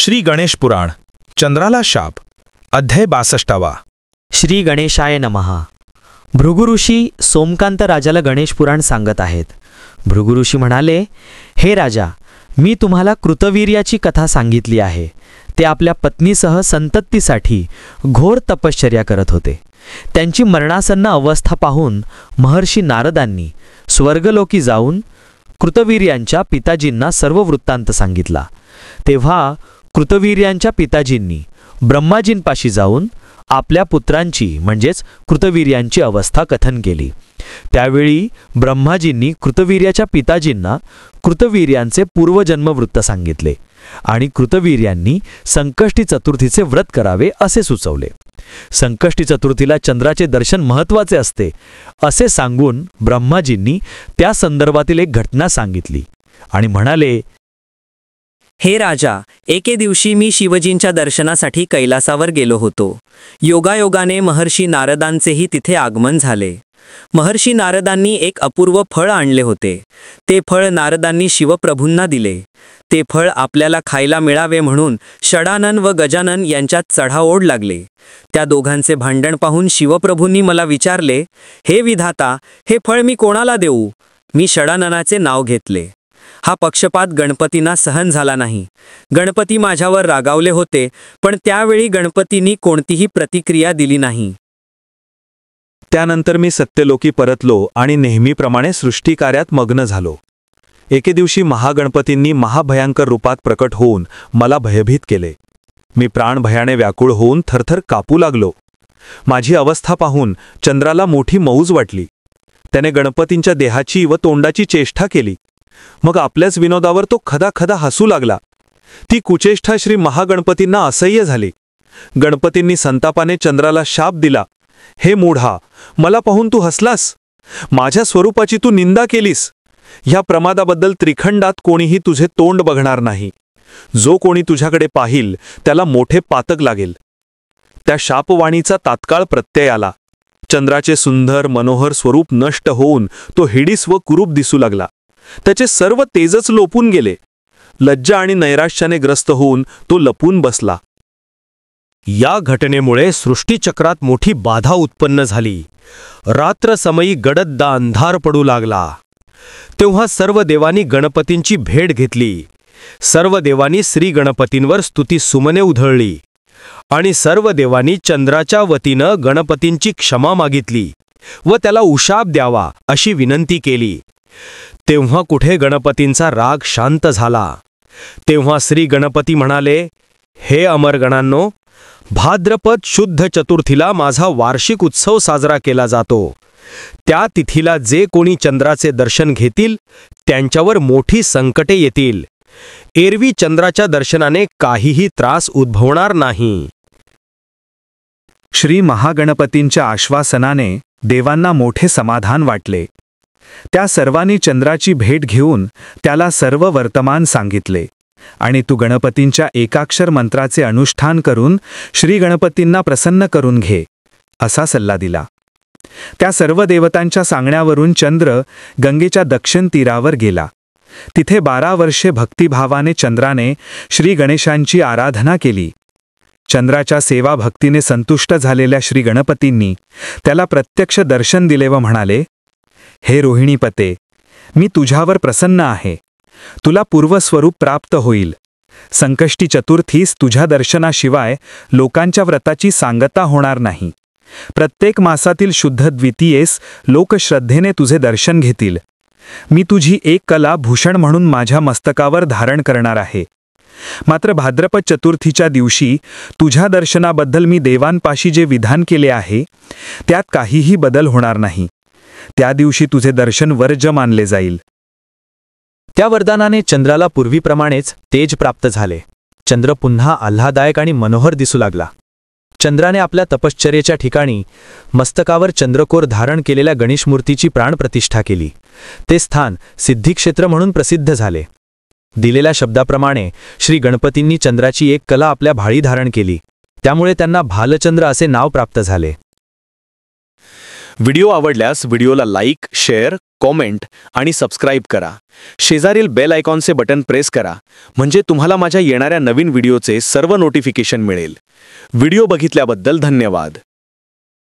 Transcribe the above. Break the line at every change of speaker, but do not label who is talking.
श्री गणेश पुराण चंद्राला शाप अध्याय 62.
श्री गणेशाय नमः. भृगुऋषी सोमकांत राजाला गणेश पुराण सांगत आहेत. भृगुऋषी म्हणाले, हे राजा, मी तुम्हाला कृतवीर्याची कथा सांगितली आहे. ते आपल्या पत्नीसह संततीसाठी घोर तपश्चर्या करत होते. त्यांची मरणासन्न अवस्था पाहून महर्षी नारदांनी स्वर्गलोकी जाऊन कृतवीर्यांच्या पिताजींना सर्व वृत्तांत सांगितला. तेव्हा कृतवीर्यांच्या पिताजींनी ब्रह्माजींपाशी जाऊन आपल्या पुत्रांची म्हणजेच कृतवीर्यांची अवस्था कथन केली. त्यावेळी ब्रह्माजींनी कृतवीर्याच्या पिताजींना कृतवीर्यांचे पूर्वजन्मवृत्त सांगितले आणि कृतवीर्यांनी संकष्टी चतुर्थीचे व्रत करावे असे सुचवले. संकष्टी चतुर्थीला चंद्राचे दर्शन महत्त्वाचे असते असे सांगून ब्रह्माजींनी त्या संदर्भातील एक घटना सांगितली आणि म्हणाले,
हे राजा, एके दिवशी मी शिवजींच्या दर्शनासाठी कैलासावर गेलो होतो. योगायोगाने महर्षी नारदांचेही तिथे आगमन झाले. महर्षी नारदांनी एक अपूर्व फळ आणले होते. ते फळ नारदांनी शिवप्रभूंना दिले. ते फळ आपल्याला खायला मिळावे म्हणून षडानन व गजानन यांच्यात चढाओढ लागले. त्या दोघांचे भांडण पाहून शिवप्रभूंनी मला विचारले, हे विधाता, हे फळ मी कोणाला देऊ? मी षडाननाचे नाव घेतले. हा पक्षपात गणपतींना सहन झाला नाही. गणपती माझ्यावर रागावले होते, पण त्यावेळी गणपतींनी कोणतीही प्रतिक्रिया दिली नाही.
त्यानंतर मी सत्यलोकी परतलो आणि नेहमीप्रमाणे सृष्टिकार्यात मग्न झालो. एके दिवशी महागणपतींनी महाभयंकर रूपात प्रकट होऊन मला भयभीत केले. मी प्राणभयाने व्याकुळ होऊन थरथर कापू लागलो. माझी अवस्था पाहून चंद्राला मोठी मौज वाटली. त्याने गणपतींच्या देहाची व तोंडाची चेष्टा केली. मग आपल्याच विनोदावर तो खदाखदा हसू लागला. ती कुचेष्टा श्री महागणपतींना असह्य झाली. गणपतींनी संतापाने चंद्राला शाप दिला, हे मूढा, मला पाहून तू हसलास. माझ्या स्वरूपाची तू निंदा केलीस. ह्या प्रमादाबद्दल त्रिखंडात कोणीही तुझे तोंड बघणार नाही. जो कोणी तुझ्याकडे पाहिल त्याला मोठे पातक लागेल. त्या शापवाणीचा तात्काळ प्रत्यय आला. चंद्राचे सुंदर मनोहर स्वरूप नष्ट होऊन तो हिडीस व कुरूप दिसू लागला. त्याचे सर्व तेजच लोपून गेले. लज्जा आणि नैराश्याने ग्रस्त होऊन तो लपून बसला.
या घटनेमुळे सृष्टीचक्रात मोठी बाधा उत्पन्न झाली. रात्रसमयी गडद्दा अंधार पडू लागला. तेव्हा सर्व देवांनी गणपतींची भेट घेतली. सर्व देवांनी श्री गणपतींवर स्तुती सुमने उधळली आणि सर्व देवांनी चंद्राच्या वतीनं गणपतींची क्षमा मागितली व त्याला उशाप द्यावा अशी विनंती केली. तेव्हा कुठे गणपतींचा राग शांत झाला. तेव्हा श्री गणपती म्हणाले, हे अमरगणांनो, भाद्रपद शुद्ध चतुर्थीला माझा वार्षिक उत्सव साजरा केला जातो. त्या तिथीला जे कोणी चंद्राचे दर्शन घेतील त्यांच्यावर मोठी संकटे येतील. एरवी चंद्राच्या दर्शनाने काहीही त्रास उद्भवणार नाही.
श्री महागणपतींच्या आश्वासनाने देवांना मोठे समाधान वाटले. त्या सर्वांनी चंद्राची भेट घेऊन त्याला सर्व वर्तमान सांगितले आणि तू गणपतींच्या एकाक्षर मंत्राचे अनुष्ठान करून श्री गणपतींना प्रसन्न करून घे असा सल्ला दिला. त्या सर्व देवतांच्या सांगण्यावरून चंद्र गंगेच्या दक्षिण तीरावर गेला. तिथे 12 वर्षे भक्तिभावाने चंद्राने श्री गणेशांची आराधना केली. चंद्राच्या सेवा भक्तीने संतुष्ट झालेल्या श्री गणपतींनी त्याला प्रत्यक्ष दर्शन दिले व म्हणाले, हे रोहिणीपते, मी तुझ्यावर प्रसन्न आहे. तुला पूर्वस्वरूप प्राप्त होईल. संकष्टी चतुर्थीस तुझ्या दर्शनाशिवाय लोकांच्या व्रताची सांगता होणार नाही. प्रत्येक मासातील शुद्ध द्वितीयेस लोक श्रद्धेने तुझे दर्शन घेतील. मी तुझी एक कला भूषण म्हणून माझ्या मस्तकावर धारण करणार आहे. मात्र भाद्रपद चतुर्थीच्या दिवशी तुझ्या दर्शनाबद्दल मी देवांपाशी जे विधान केले आहे त्यात काहीही बदल होणार नाही. त्या दिवशी तुझे दर्शन वर्ज्य मानले जाईल.
त्या वरदानाने चंद्राला पूर्वीप्रमाणेच तेज प्राप्त झाले. चंद्र पुन्हा आल्हादायक आणि मनोहर दिसू लागला. चंद्राने आपल्या तपश्चर्येच्या ठिकाणी मस्तकावर चंद्रकोर धारण केलेल्या गणेशमूर्तीची प्राणप्रतिष्ठा केली. ते स्थान सिद्धिक्षेत्र म्हणून प्रसिद्ध झाले. दिलेल्या शब्दाप्रमाणे श्री गणपतींनी चंद्राची एक कला आपल्या भाळी धारण केली. त्यामुळे त्यांना भालचंद्र असे नाव प्राप्त झाले.
व्हिडिओ आवडल्यास व्हिडिओला लाईक, शेअर, कॉमेंट आणि सबस्क्राईब करा. शेजारील बेल आयकॉनचे बटन प्रेस करा म्हणजे तुम्हाला माझ्या येणाऱ्या नवीन व्हिडिओचे सर्व नोटिफिकेशन मिळेल. व्हिडिओ बघितल्याबद्दल धन्यवाद.